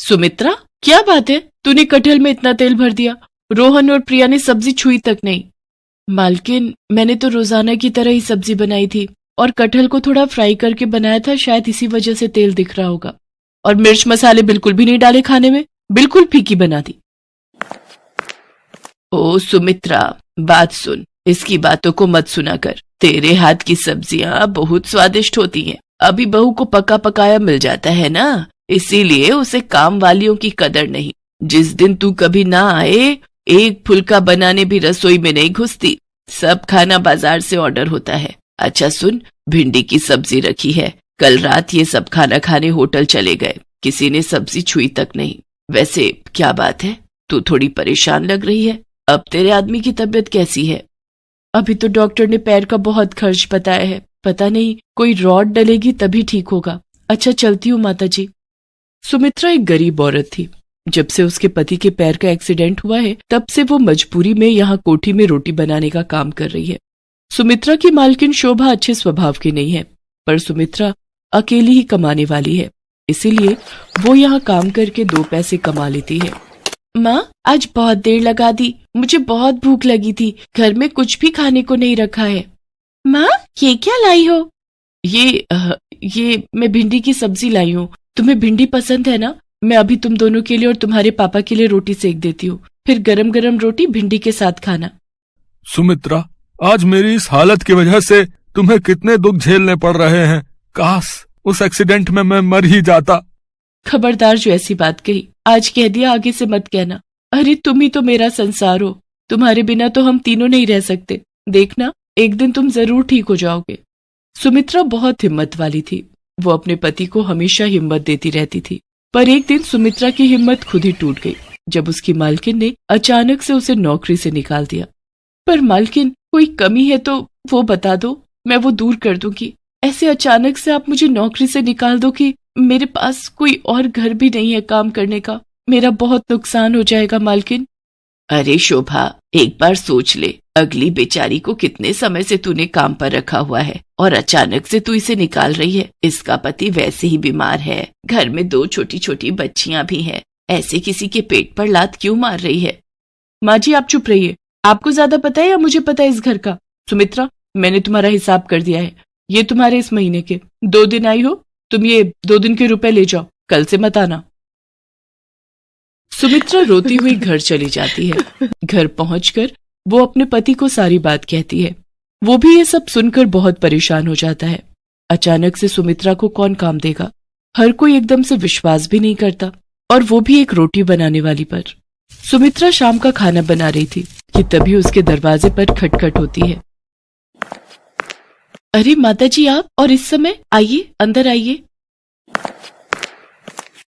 सुमित्रा, क्या बात है, तूने कटहल में इतना तेल भर दिया? रोहन और प्रिया ने सब्जी छुई तक नहीं। मालकिन, मैंने तो रोजाना की तरह ही सब्जी बनाई थी और कटहल को थोड़ा फ्राई करके बनाया था, शायद इसी वजह से तेल दिख रहा होगा। और मिर्च मसाले बिल्कुल भी नहीं डाले खाने में, बिल्कुल फीकी बना दी। ओ सुमित्रा, बात सुन, इसकी बातों को मत सुना कर। तेरे हाथ की सब्जियां बहुत स्वादिष्ट होती हैं। अभी बहू को पका पकाया मिल जाता है ना, इसीलिए उसे काम वालियों की कदर नहीं। जिस दिन तू कभी ना आए, एक फुल्का बनाने भी रसोई में नहीं घुसती। सब खाना बाजार से ऑर्डर होता है। अच्छा सुन, भिंडी की सब्जी रखी है। कल रात ये सब खाना खाने होटल चले गए, किसी ने सब्जी छुई तक नहीं। वैसे क्या बात है, तू थोड़ी परेशान लग रही है। अब तेरे आदमी की तबीयत कैसी है? अभी तो डॉक्टर ने पैर का बहुत खर्च बताया है, पता नहीं कोई रॉड डलेगी तभी ठीक होगा। अच्छा चलती हूँ माता जी। सुमित्रा एक गरीब औरत थी। जब से उसके पति के पैर का एक्सीडेंट हुआ है, तब से वो मजबूरी में यहाँ कोठी में रोटी बनाने का काम कर रही है। सुमित्रा की मालकिन शोभा अच्छे स्वभाव की नहीं है, पर सुमित्रा अकेली ही कमाने वाली है, इसीलिए वो यहाँ काम करके 2 पैसे कमा लेती है। माँ, आज बहुत देर लगा दी, मुझे बहुत भूख लगी थी, घर में कुछ भी खाने को नहीं रखा है। माँ, ये क्या लाई हो? ये मैं भिंडी की सब्जी लाई हूँ। तुम्हें भिंडी पसंद है ना? मैं अभी तुम दोनों के लिए और तुम्हारे पापा के लिए रोटी सेक देती हूँ, फिर गरम गरम रोटी भिंडी के साथ खाना। सुमित्रा, आज मेरी इस हालत की वजह से तुम्हें कितने दुख झेलने पड़ रहे हैं। काश उस एक्सीडेंट में मैं मर ही जाता। खबरदार, जो ऐसी बात कही, आज कह दिया, आगे से मत कहना। अरे तुम ही तो मेरा संसार हो, तुम्हारे बिना तो हम तीनों नहीं रह सकते। देखना, एक दिन तुम जरूर ठीक हो जाओगे। सुमित्रा बहुत हिम्मत वाली थी। वो अपने पति को हमेशा हिम्मत देती रहती थी, पर एक दिन सुमित्रा की हिम्मत खुद ही टूट गई जब उसकी मालकिन ने अचानक से उसे नौकरी से निकाल दिया। पर मालकिन, कोई कमी है तो वो बता दो, मैं वो दूर कर दूंगी। ऐसे अचानक से आप मुझे नौकरी से निकाल दो कि मेरे पास कोई और घर भी नहीं है काम करने का। मेरा बहुत नुकसान हो जाएगा मालकिन। अरे शोभा, एक बार सोच ले, अगली बेचारी को कितने समय से तूने काम पर रखा हुआ है और अचानक से तू इसे निकाल रही है। इसका पति वैसे ही बीमार है, घर में 2 छोटी छोटी बच्चियां भी हैं। ऐसे किसी के पेट पर लात क्यों मार रही है? माँ जी, आप चुप रहिए। आपको ज्यादा पता है या मुझे पता है इस घर का? सुमित्रा, मैंने तुम्हारा हिसाब कर दिया है। ये तुम्हारे इस महीने के 2 दिन आई हो, तुम ये 2 दिन के रुपए ले जाओ, कल से मत आना। सुमित्रा रोती हुई घर चली जाती है। घर पहुंचकर वो अपने पति को सारी बात कहती है। वो भी ये सब सुनकर बहुत परेशान हो जाता है। अचानक से सुमित्रा को कौन काम देगा? हर कोई एकदम से विश्वास भी नहीं करता, और वो भी एक रोटी बनाने वाली पर। सुमित्रा शाम का खाना बना रही थी कि तभी उसके दरवाजे पर खटखट होती है। अरे माताजी, आप और इस समय? आइए, अंदर आइए।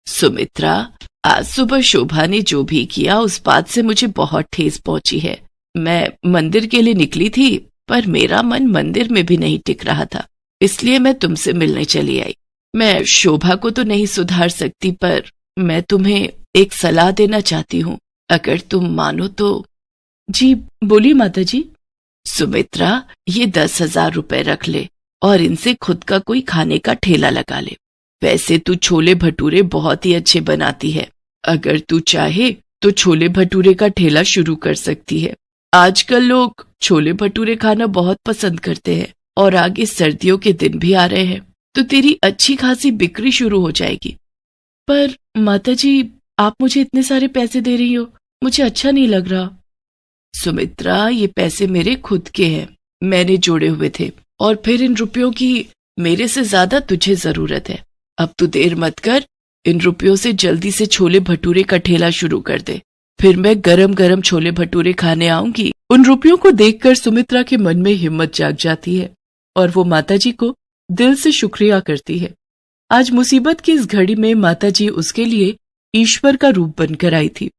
सुमित्रा, आज सुबह शोभा ने जो भी किया उस बात से मुझे बहुत ठेस पहुंची है। मैं मंदिर के लिए निकली थी, पर मेरा मन मंदिर में भी नहीं टिक रहा था, इसलिए मैं तुमसे मिलने चली आई। मैं शोभा को तो नहीं सुधार सकती, पर मैं तुम्हें एक सलाह देना चाहती हूँ, अगर तुम मानो तो। जी बोलिए माताजी। सुमित्रा, ये 10,000 रुपए रख ले और इनसे खुद का कोई खाने का ठेला लगा ले। वैसे तू छोले भटूरे बहुत ही अच्छे बनाती है, अगर तू चाहे तो छोले भटूरे का ठेला शुरू कर सकती है। आजकल लोग छोले भटूरे खाना बहुत पसंद करते हैं, और आगे सर्दियों के दिन भी आ रहे हैं, तो तेरी अच्छी खासी बिक्री शुरू हो जाएगी। पर माताजी, आप मुझे इतने सारे पैसे दे रही हो, मुझे अच्छा नहीं लग रहा। सुमित्रा, ये पैसे मेरे खुद के हैं, मैंने जोड़े हुए थे, और फिर इन रुपयों की मेरे से ज्यादा तुझे जरूरत है। अब तू देर मत कर, इन रुपयों से जल्दी से छोले भटूरे का ठेला शुरू कर दे, फिर मैं गरम गरम छोले भटूरे खाने आऊंगी। उन रुपयों को देखकर सुमित्रा के मन में हिम्मत जाग जाती है, और वो माताजी को दिल से शुक्रिया करती है। आज मुसीबत की इस घड़ी में माताजी उसके लिए ईश्वर का रूप बनकर आई थी।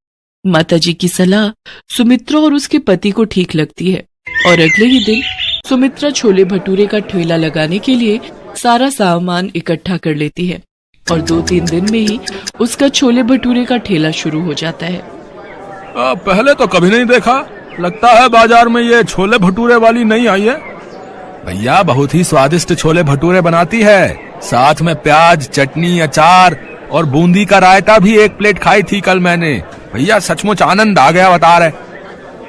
माताजी की सलाह सुमित्रा और उसके पति को ठीक लगती है, और अगले ही दिन सुमित्रा छोले भटूरे का ठेला लगाने के लिए सारा सामान इकट्ठा कर लेती है, और 2-3 दिन में ही उसका छोले भटूरे का ठेला शुरू हो जाता है। पहले तो कभी नहीं देखा, लगता है बाजार में ये छोले भटूरे वाली नहीं आई है। भैया, बहुत ही स्वादिष्ट छोले भटूरे बनाती है, साथ में प्याज, चटनी, अचार और बूंदी का रायता भी 1 प्लेट खाई थी कल मैंने। भैया सचमुच आनंद आ गया बता रहे।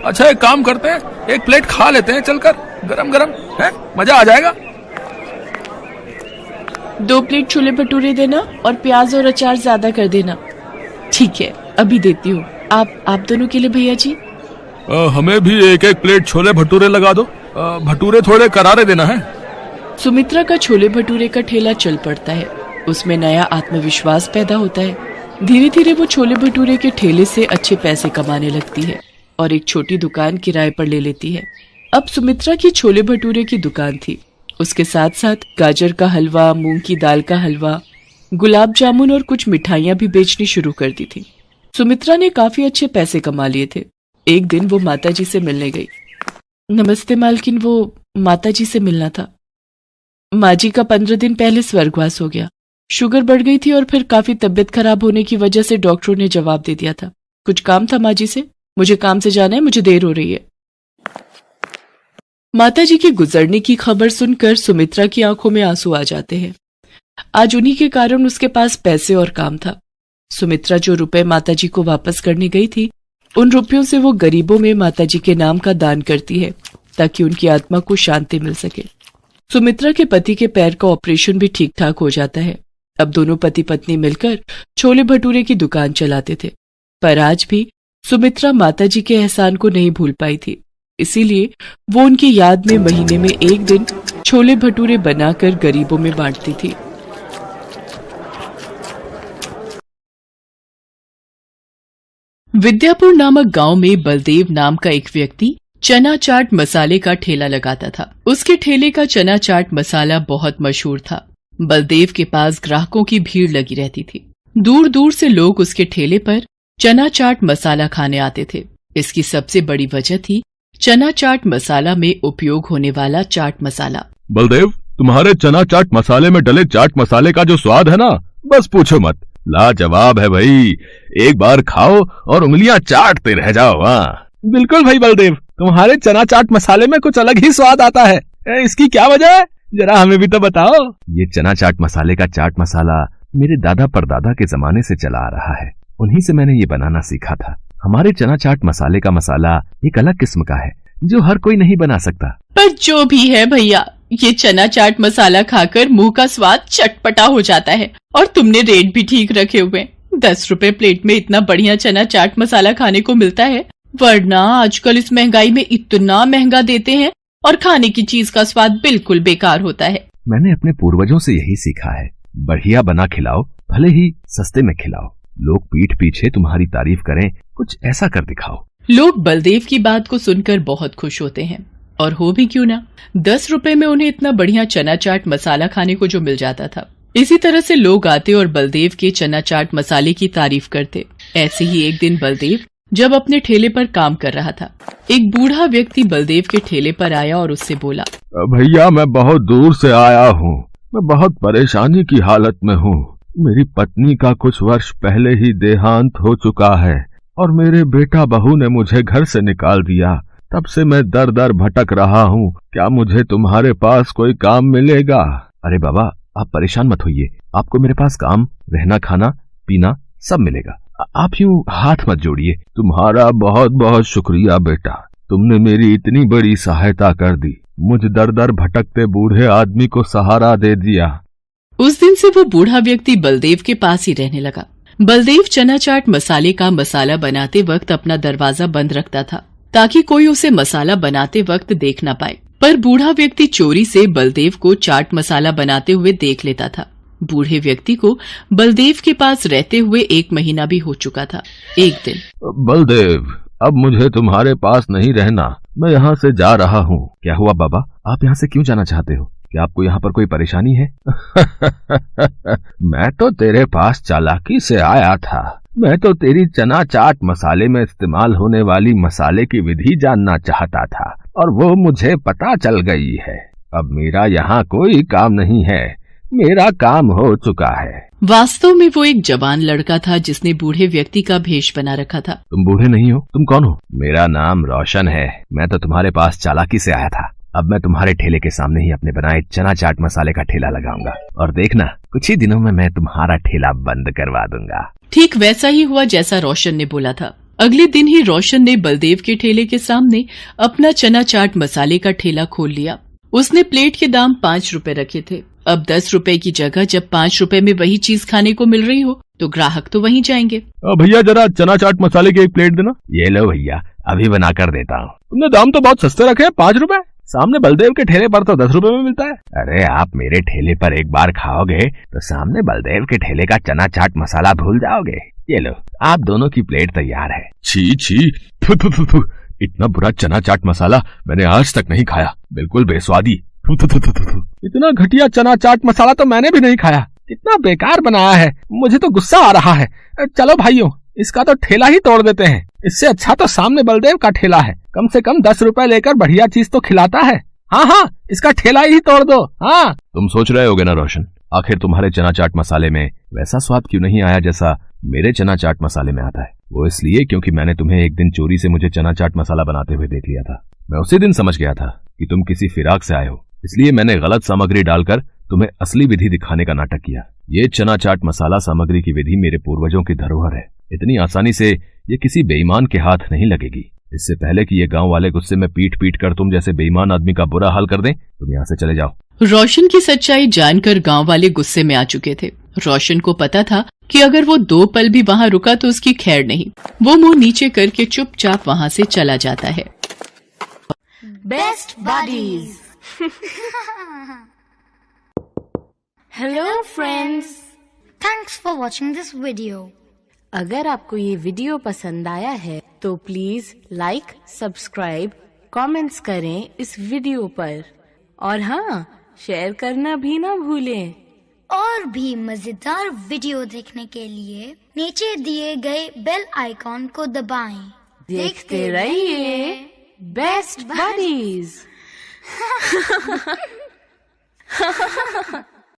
अच्छा एक काम करते हैं, 1 प्लेट खा लेते हैं चलकर, गरम गरम है, मजा आ जाएगा। 2 प्लेट छोले भटूरे देना और प्याज और अचार ज्यादा कर देना। ठीक है, अभी देती हूँ। आप दोनों के लिए भैया जी। हमें भी 1-1 प्लेट छोले भटूरे लगा दो। भटूरे थोड़े करारे देना है। सुमित्रा का छोले भटूरे का ठेला चल पड़ता है। उसमें नया आत्मविश्वास पैदा होता है। धीरे धीरे वो छोले भटूरे के ठेले से अच्छे पैसे कमाने लगती है और एक छोटी दुकान किराए पर ले लेती है। अब सुमित्रा की छोले भटूरे की दुकान थी। उसके साथ साथ गाजर का हलवा, मूंग की दाल का हलवा, गुलाब जामुन और कुछ मिठाइयां भी बेचनी शुरू कर दी थी। सुमित्रा ने काफी अच्छे पैसे कमा लिए थे। एक दिन वो माताजी से मिलने गई। नमस्ते मालकिन, वो माताजी से मिलना था। माँ जी का 15 दिन पहले स्वर्गवास हो गया। शुगर बढ़ गई थी और फिर काफी तबीयत खराब होने की वजह से डॉक्टरों ने जवाब दे दिया था। कुछ काम था माँ जी से, मुझे काम से जाना है, मुझे देर हो रही है। माताजी के गुजरने की खबर सुनकर सुमित्रा की आंखों में आंसू आ जाते हैं। आज उन्हीं के कारण उसके पास पैसे और काम था। सुमित्रा जो रुपए माताजी को वापस करने गई थी, उन रुपयों से वो गरीबों में माताजी के नाम का दान करती है ताकि उनकी आत्मा को शांति मिल सके। सुमित्रा के पति के पैर का ऑपरेशन भी ठीक ठाक हो जाता है। अब दोनों पति पत्नी मिलकर छोले भटूरे की दुकान चलाते थे। पर आज भी सुमित्रा माताजी के एहसान को नहीं भूल पाई थी। इसीलिए वो उनकी याद में महीने में 1 दिन छोले भटूरे बनाकर गरीबों में बांटती थी। विद्यापुर नामक गांव में बलदेव नाम का एक व्यक्ति चना चाट मसाले का ठेला लगाता था। उसके ठेले का चना चाट मसाला बहुत मशहूर था। बलदेव के पास ग्राहकों की भीड़ लगी रहती थी। दूर दूर से लोग उसके ठेले पर चना चाट मसाला खाने आते थे। इसकी सबसे बड़ी वजह थी चना चाट मसाला में उपयोग होने वाला चाट मसाला। बलदेव, तुम्हारे चना चाट मसाले में डले चाट मसाले का जो स्वाद है ना, बस पूछो मत, लाजवाब है भाई। एक बार खाओ और उंगलियां चाटते रह जाओ। बिल्कुल भाई बलदेव, तुम्हारे चना चाट मसाले में कुछ अलग ही स्वाद आता है। इसकी क्या वजह है, जरा हमें भी तो बताओ। ये चना चाट मसाले का चाट मसाला मेरे दादा परदादा के जमाने से चला आ रहा है। उन्हीं से मैंने ये बनाना सीखा था। हमारे चना चाट मसाले का मसाला एक अलग किस्म का है जो हर कोई नहीं बना सकता। पर जो भी है भैया, ये चना चाट मसाला खाकर मुंह का स्वाद चटपटा हो जाता है। और तुमने रेट भी ठीक रखे हुए। 10 रुपए प्लेट में इतना बढ़िया चना चाट मसाला खाने को मिलता है, वरना आजकल इस महंगाई में इतना महंगा देते हैं और खाने की चीज का स्वाद बिल्कुल बेकार होता है। मैंने अपने पूर्वजों से यही सीखा है, बढ़िया बना खिलाओ, भले ही सस्ते में खिलाओ। लोग पीठ पीछे तुम्हारी तारीफ करें, कुछ ऐसा कर दिखाओ। लोग बलदेव की बात को सुनकर बहुत खुश होते हैं। और हो भी क्यों ना, 10 रुपए में उन्हें इतना बढ़िया चना चाट मसाला खाने को जो मिल जाता था। इसी तरह से लोग आते और बलदेव के चना चाट मसाले की तारीफ करते। ऐसे ही एक दिन बलदेव जब अपने ठेले पर काम कर रहा था, एक बूढ़ा व्यक्ति बलदेव के ठेले पर आया और उससे बोला, भैया मैं बहुत दूर से आया हूँ, मैं बहुत परेशानी की हालत में हूँ। मेरी पत्नी का कुछ वर्ष पहले ही देहांत हो चुका है और मेरे बेटा बहू ने मुझे घर से निकाल दिया। तब से मैं दर दर भटक रहा हूँ। क्या मुझे तुम्हारे पास कोई काम मिलेगा? अरे बाबा, आप परेशान मत होइए, आपको मेरे पास काम, रहना, खाना, पीना सब मिलेगा। आप यूं हाथ मत जोड़िए। तुम्हारा बहुत बहुत शुक्रिया बेटा, तुमने मेरी इतनी बड़ी सहायता कर दी। मुझ दर दर भटकते बूढ़े आदमी को सहारा दे दिया। उस दिन से वो बूढ़ा व्यक्ति बलदेव के पास ही रहने लगा। बलदेव चना चाट मसाले का मसाला बनाते वक्त अपना दरवाजा बंद रखता था ताकि कोई उसे मसाला बनाते वक्त देख न पाए। पर बूढ़ा व्यक्ति चोरी से बलदेव को चाट मसाला बनाते हुए देख लेता था। बूढ़े व्यक्ति को बलदेव के पास रहते हुए 1 महीना भी हो चुका था। एक दिन, बलदेव अब मुझे तुम्हारे पास नहीं रहना, मैं यहाँ से जा रहा हूँ। क्या हुआ बाबा, आप यहाँ से क्यों जाना चाहते हो? क्या आपको यहाँ पर कोई परेशानी है? मैं तो तेरे पास चालाकी से आया था। मैं तो तेरी चना चाट मसाले में इस्तेमाल होने वाली मसाले की विधि जानना चाहता था और वो मुझे पता चल गई है। अब मेरा यहाँ कोई काम नहीं है, मेरा काम हो चुका है। वास्तव में वो एक जवान लड़का था जिसने बूढ़े व्यक्ति का भेष बना रखा था। तुम बूढ़े नहीं हो, तुम कौन हो? मेरा नाम रोशन है। मैं तो तुम्हारे पास चालाकी से आया था। अब मैं तुम्हारे ठेले के सामने ही अपने बनाए चना चाट मसाले का ठेला लगाऊंगा और देखना कुछ ही दिनों में मैं तुम्हारा ठेला बंद करवा दूंगा। ठीक वैसा ही हुआ जैसा रोशन ने बोला था। अगले दिन ही रोशन ने बलदेव के ठेले के सामने अपना चना चाट मसाले का ठेला खोल लिया। उसने प्लेट के दाम 5 रुपए रखे थे। अब 10 रुपए की जगह जब 5 रुपए में वही चीज खाने को मिल रही हो तो ग्राहक तो वहीं जाएंगे। भैया जरा चना चाट मसाले की एक प्लेट देना। ये लो भैया, अभी बना कर देता हूँ। तुमने दाम तो बहुत सस्ते रखे हैं, 5 रुपए। सामने बलदेव के ठेले पर तो 10 रुपए में मिलता है। अरे आप मेरे ठेले पर एक बार खाओगे तो सामने बलदेव के ठेले का चना चाट मसाला भूल जाओगे। ये लो, आप दोनों की प्लेट तैयार है। छी छी, थु थु थु थु। इतना बुरा चना चाट मसाला मैंने आज तक नहीं खाया, बिल्कुल बेस्वादी। थु थु थु थु थु। इतना घटिया चना चाट मसाला तो मैंने भी नहीं खाया। कितना बेकार बनाया है, मुझे तो गुस्सा आ रहा है। चलो भाइयों, इसका तो ठेला ही तोड़ देते हैं। इससे अच्छा तो सामने बलदेव का ठेला है, कम से कम 10 रुपए लेकर बढ़िया चीज तो खिलाता है। हाँ हाँ, इसका ठेला ही तोड़ दो। हाँ, तुम सोच रहे होगे ना रोशन, आखिर तुम्हारे चना चाट मसाले में वैसा स्वाद क्यों नहीं आया जैसा मेरे चना चाट मसाले में आता है? वो इसलिए क्योंकि मैंने तुम्हें एक दिन चोरी से मुझे चना चाट मसाला बनाते हुए देख लिया था। मैं उसी दिन समझ गया था कि तुम किसी फिराक से आए हो, इसलिए मैंने गलत सामग्री डालकर तुम्हें असली विधि दिखाने का नाटक किया। ये चना चाट मसाला सामग्री की विधि मेरे पूर्वजों की धरोहर है। इतनी आसानी से ये किसी बेईमान के हाथ नहीं लगेगी। इससे पहले कि ये गांव वाले गुस्से में पीट पीट कर तुम जैसे बेईमान आदमी का बुरा हाल कर दें, तुम यहाँ से चले जाओ। रोशन की सच्चाई जानकर गांव वाले गुस्से में आ चुके थे। रोशन को पता था कि अगर वो 2 पल भी वहाँ रुका तो उसकी खैर नहीं। वो मुंह नीचे करके चुपचाप वहाँ से चला जाता है। Best buddies. Hello friends, thanks for watching this video. अगर आपको ये वीडियो पसंद आया है तो प्लीज लाइक, सब्सक्राइब, कमेंट्स करें इस वीडियो पर और हाँ, शेयर करना भी ना भूलें। और भी मजेदार वीडियो देखने के लिए नीचे दिए गए बेल आइकॉन को दबाएं। देखते रहिए बेस्ट बडीज।